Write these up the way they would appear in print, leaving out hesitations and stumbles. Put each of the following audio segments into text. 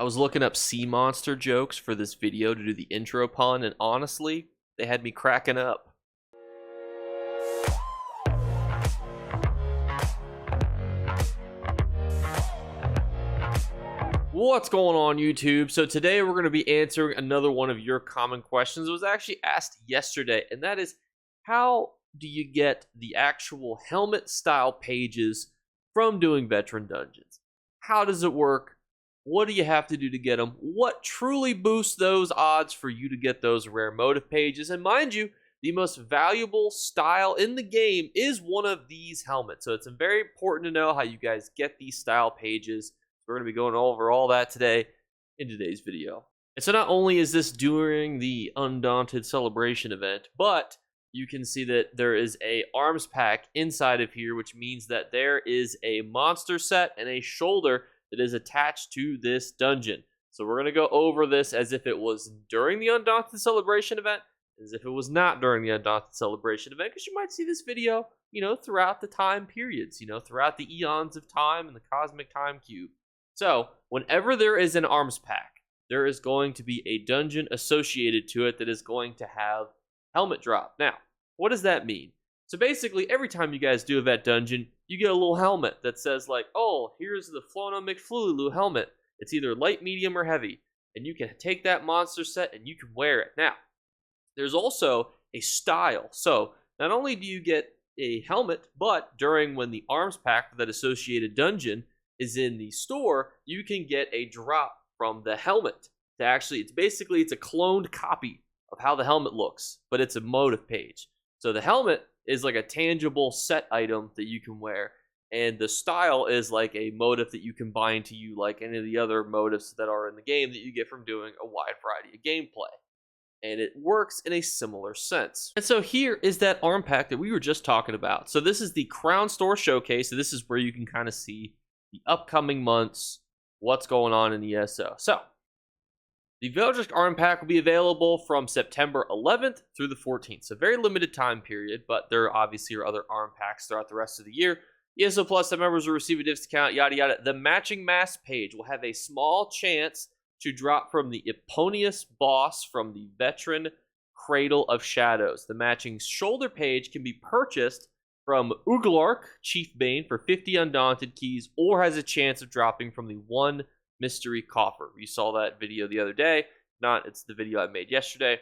I was looking up sea monster jokes for this video to do the intro pun, and honestly, they had me cracking up. What's going on, YouTube? So today we're going to be answering another one of your common questions. It was actually asked yesterday, and that is, how do you get the actual helmet style pages from doing veteran dungeons? How does it work? What do you have to do to get them? What truly boosts those odds for you to get those rare motive pages? And mind you, the most valuable style in the game is one of these helmets. So it's very important to know how you guys get these style pages. We're going to be going over all that today in today's video. And so not only is this during the Undaunted Celebration event, but you can see that there is a arms pack inside of here, which means that there is a monster set and a shoulder that is attached to this dungeon. So we're going to go over this as if it was during the Undaunted Celebration event, as if it was not during the Undaunted Celebration event, because you might see this video, throughout the time periods, throughout the eons of time and the cosmic time cube. So whenever there is an arms pack, there is going to be a dungeon associated to it that is going to have helmet drop. Now, what does that mean? So basically, every time you guys do a vet dungeon, you get a little helmet that says like, oh, here's the Flono McFlululu helmet. It's either light, medium, or heavy. And you can take that monster set and you can wear it. Now, there's also a style. So not only do you get a helmet, but when the arms pack for that associated dungeon is in the store, you can get a drop from the helmet. It's a cloned copy of how the helmet looks, but it's a motive page. So the helmet is like a tangible set item that you can wear, and the style is like a motive that you can bind to you like any of the other motives that are in the game that you get from doing a wide variety of gameplay. And it works in a similar sense. And so here is that arm pack that we were just talking about. So this is the Crown Store Showcase. So this is where you can kind of see the upcoming months, what's going on in ESO. So the Veldrick arm pack will be available from September 11th through the 14th. So very limited time period, but there obviously are other arm packs throughout the rest of the year. ESO Plus members will receive a discount, yada yada. The matching mask page will have a small chance to drop from the Eponius boss from the Veteran Cradle of Shadows. The matching shoulder page can be purchased from Uglark, Chief Bane, for 50 Undaunted keys, or has a chance of dropping from the 1 mystery coffer. You saw that video the other day. It's the video I made yesterday.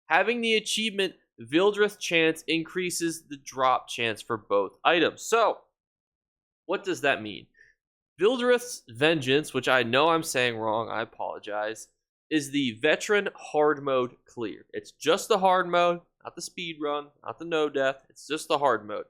Having the achievement Vildrith chance increases the drop chance for both items. So, what does that mean? Vildrith's Vengeance, which I know I'm saying wrong, I apologize, is the veteran hard mode clear. It's just the hard mode, not the speed run, not the no death. It's just the hard mode.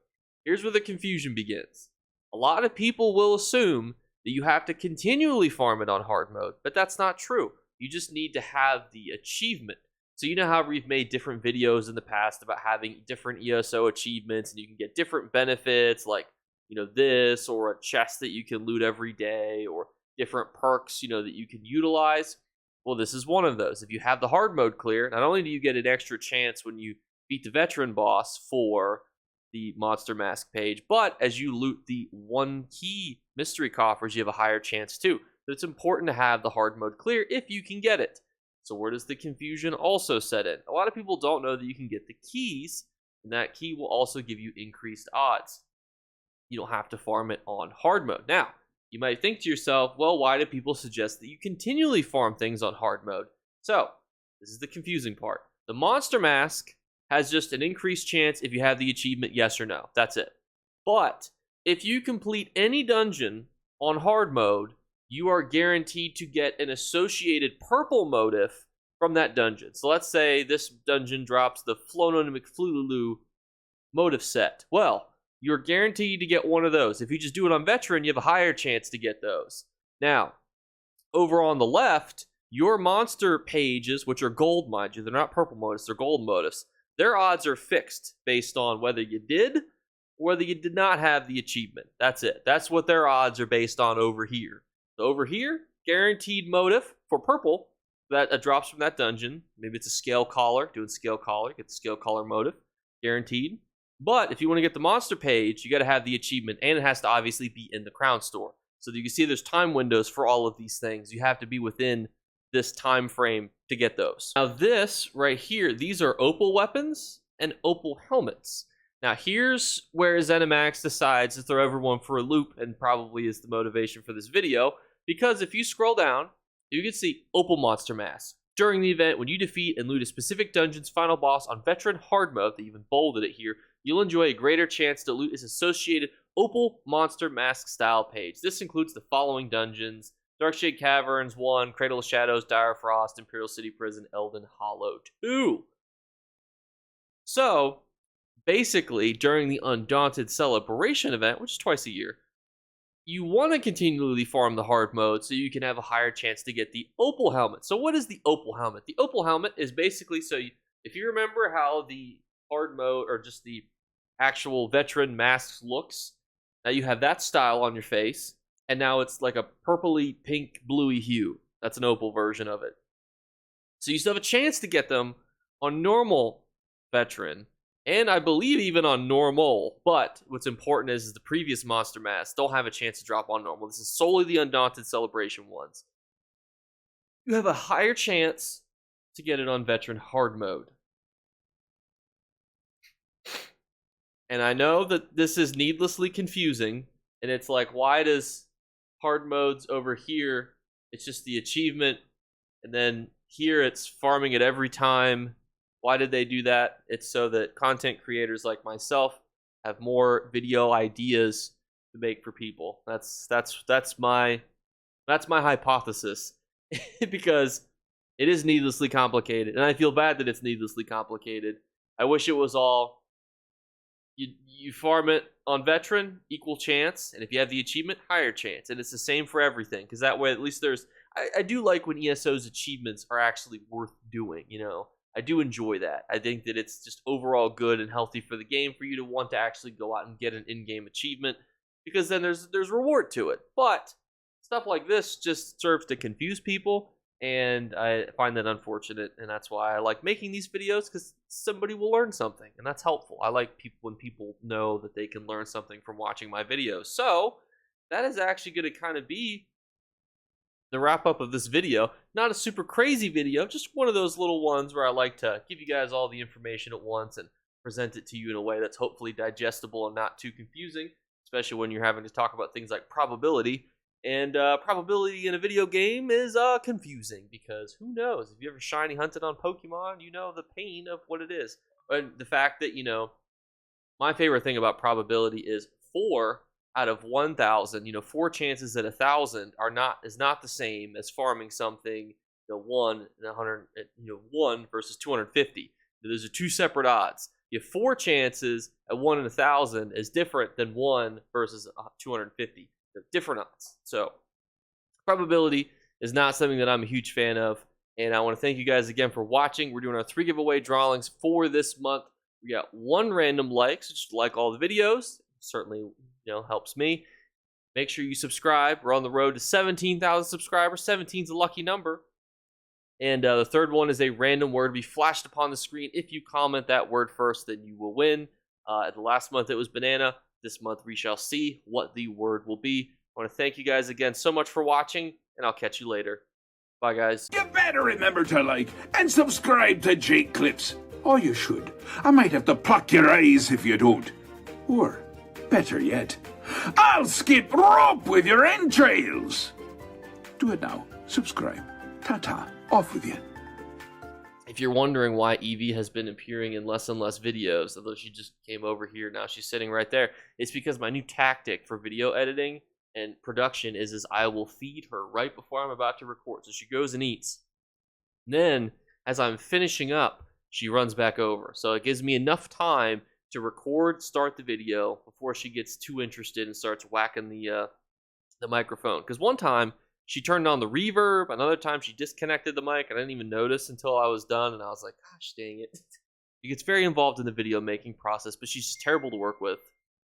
Here's where the confusion begins. A lot of people will assume that you have to continually farm it on hard mode, but that's not true. You just need to have the achievement. So you know how we've made different videos in the past about having different ESO achievements, and you can get different benefits like, this, or a chest that you can loot every day, or different perks, that you can utilize. Well, this is one of those. If you have the hard mode clear, not only do you get an extra chance when you beat the veteran boss for the monster mask page, but as you loot the 1 key mystery coffers, you have a higher chance too. But it's important to have the hard mode clear if you can get it. So where does the confusion also set in? A lot of people don't know that you can get the keys, and that key will also give you increased odds. You don't have to farm it on hard mode. Now, you might think to yourself, well, why do people suggest that you continually farm things on hard mode? So, this is the confusing part. The monster mask has just an increased chance if you have the achievement, yes or no. That's it. But if you complete any dungeon on hard mode, you are guaranteed to get an associated purple motif from that dungeon. So let's say this dungeon drops the Flono McFlululu motif set. Well, you're guaranteed to get one of those. If you just do it on veteran, you have a higher chance to get those. Now, over on the left, your monster pages, which are gold, mind you, they're not purple motifs, they're gold motifs. Their odds are fixed based on whether you did or whether you did not have the achievement. That's it. That's what their odds are based on over here. So over here, guaranteed motive for purple that drops from that dungeon. Maybe it's a scale collar, doing scale collar, get the scale collar motive, guaranteed. But if you want to get the monster page, you got to have the achievement, and it has to obviously be in the Crown Store. So you can see there's time windows for all of these things. You have to be within this time frame to get those. Now this right here, these are Opal weapons and Opal helmets. Now here's where ZeniMax decides to throw everyone for a loop, and probably is the motivation for this video, because if you scroll down, you can see Opal Monster Mask. During the event, when you defeat and loot a specific dungeon's final boss on Veteran Hard Mode, they even bolded it here, you'll enjoy a greater chance to loot its associated Opal Monster Mask style page. This includes the following dungeons: Darkshade Caverns 1, Cradle of Shadows, Dire Frost, Imperial City Prison, Elden Hollow 2. So, basically, during the Undaunted Celebration event, which is twice a year, you want to continually farm the hard mode so you can have a higher chance to get the Opal helmet. So what is the Opal helmet? The Opal helmet is basically, if you remember how the hard mode, or just the actual veteran masks looks, now you have that style on your face, and now it's like a purpley pink bluey hue. That's an Opal version of it. So you still have a chance to get them on normal veteran, and I believe even on normal, but what's important is the previous monster masks don't have a chance to drop on normal. This is solely the Undaunted Celebration ones. You have a higher chance to get it on veteran hard mode. And I know that this is needlessly confusing, and it's like, why does hard modes over here, it's just the achievement, and then here it's farming it every time? Why did they do that? It's so that content creators like myself have more video ideas to make for people. That's my hypothesis. Because it is needlessly complicated, and I feel bad that it's needlessly complicated. I wish it was all you farm it on veteran, equal chance, and if you have the achievement, higher chance. And it's the same for everything, because that way at least there's I do like when ESO's achievements are actually worth doing, you know. I do enjoy that. I think that it's just overall good and healthy for the game for you to want to actually go out and get an in-game achievement, because then there's reward to it. But stuff like this just serves to confuse people, and I find that unfortunate, and that's why I like making these videos, because somebody will learn something, and that's helpful. I like when people know that they can learn something from watching my videos. So that is actually going to kind of be the wrap up of this video. Not a super crazy video, just one of those little ones where I like to give you guys all the information at once and present it to you in a way that's hopefully digestible and not too confusing, especially when you're having to talk about things like probability. And probability in a video game is confusing, because who knows? If you ever shiny hunted on Pokemon, you know the pain of what it is. And the fact that, you know, my favorite thing about probability is 4 out of 1,000, you know, 4 chances at 1,000 is not the same as farming something, you know, 1 in 100, you know, 1 versus 250. Those are 2 separate odds. You have 4 chances at 1 in 1,000 is different than 1 versus 250. They're different odds. So probability is not something that I'm a huge fan of, and I want to thank you guys again for watching. We're doing our 3 giveaway drawings for this month. We got 1 random like, so just like all the videos. Certainly, you know, helps me. Make sure you subscribe. We're on the road to 17,000 subscribers. 17 is a lucky number. And the third one is a random word to be flashed upon the screen. If you comment that word first, then you will win. The last month it was banana. This month we shall see what the word will be. I want to thank you guys again so much for watching, and I'll catch you later. Bye, guys. You better remember to like and subscribe to Jake Clips. Or you should. I might have to pluck your eyes if you don't. Or, better yet, I'll skip rope with your entrails. Do it now. Subscribe. Ta-ta. Off with you. If you're wondering why Evie has been appearing in less and less videos, although she just came over here, now she's sitting right there, it's because my new tactic for video editing and production is I will feed her right before I'm about to record. So she goes and eats. Then, as I'm finishing up, she runs back over. So it gives me enough time to record, start the video before she gets too interested and starts whacking the microphone. Because one time, she turned on the reverb. Another time, she disconnected the mic. I didn't even notice until I was done, and I was like, gosh dang it. She gets very involved in the video making process, but she's just terrible to work with.